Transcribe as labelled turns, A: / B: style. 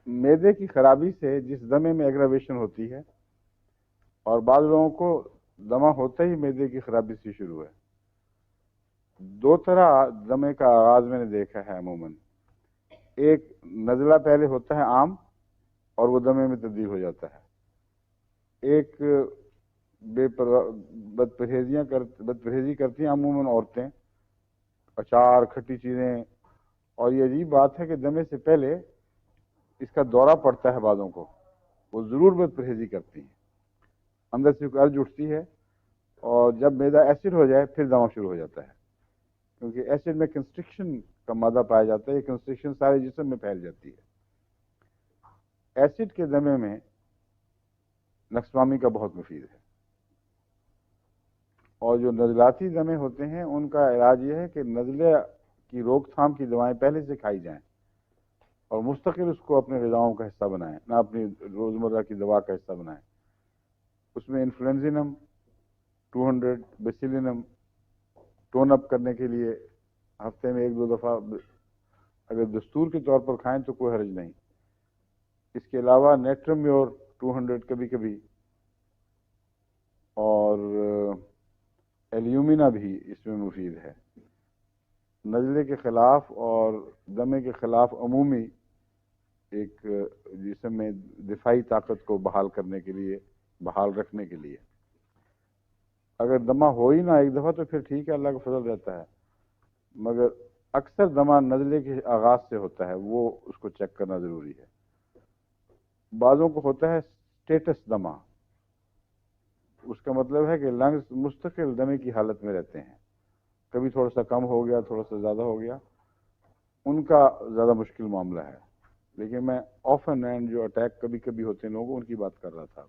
A: معدے کی خرابی سے جس دمے میں ایگراویشن ہوتی ہے، اور بعض لوگوں کو دمہ ہوتا ہی معدے کی خرابی سے شروع ہے. دو طرح دمے کا آغاز میں نے دیکھا ہے عموماً. ایک نزلہ پہلے ہوتا ہے عام اور وہ دمے میں تبدیل ہو جاتا ہے. ایک بد پرہیزی کرتی ہیں عموماً عورتیں، اچار کھٹی چیزیں، اور یہ عجیب بات ہے کہ دمے سے پہلے اس کا دورہ پڑتا ہے بعضوں کو، وہ ضرور بد پرہیزی کرتی ہیں، اندر سے ارج اٹھتی ہے، اور جب معدہ ایسڈ ہو جائے پھر دما شروع ہو جاتا ہے، کیونکہ ایسڈ میں کنسٹرکشن کا مادہ پایا جاتا ہے. یہ کنسٹرکشن سارے جسم میں پھیل جاتی ہے. ایسڈ کے دمے میں نقصوامی کا بہت مفید ہے. اور جو نزلاتی دمے ہوتے ہیں ان کا علاج یہ ہے کہ نزلے کی روک تھام کی دوائیں پہلے سے کھائی جائیں اور مستقل اس کو اپنے غذاؤں کا حصہ بنائیں، نہ اپنی روزمرہ کی دوا کا حصہ بنائیں. اس میں انفلوئنزینم 200 بیسیلینم ٹون اپ کرنے کے لیے ہفتے میں 1-2 دفعہ اگر دستور کے طور پر کھائیں تو کوئی حرج نہیں. اس کے علاوہ نیٹرمیور 200 کبھی کبھی، اور ایلیومینا بھی اس میں مفید ہے. نزلے کے خلاف اور دمے کے خلاف عمومی ایک جسم میں دفاعی طاقت کو بحال کرنے کے لیے، بحال رکھنے کے لیے. اگر دمہ ہو ہی نہ ایک دفعہ تو پھر ٹھیک ہے، اللہ کا فضل رہتا ہے، مگر اکثر دمہ نزلے کے آغاز سے ہوتا ہے، وہ اس کو چیک کرنا ضروری ہے. بعضوں کو ہوتا ہے اسٹیٹس دمہ، اس کا مطلب ہے کہ لنگز مستقل دمے کی حالت میں رہتے ہیں، کبھی تھوڑا سا کم ہو گیا، تھوڑا سا زیادہ ہو گیا، ان کا زیادہ مشکل معاملہ ہے. لیکن میں آف اینڈ جو اٹیک کبھی کبھی ہوتے ہیں لوگوں ان کی بات کر رہا تھا.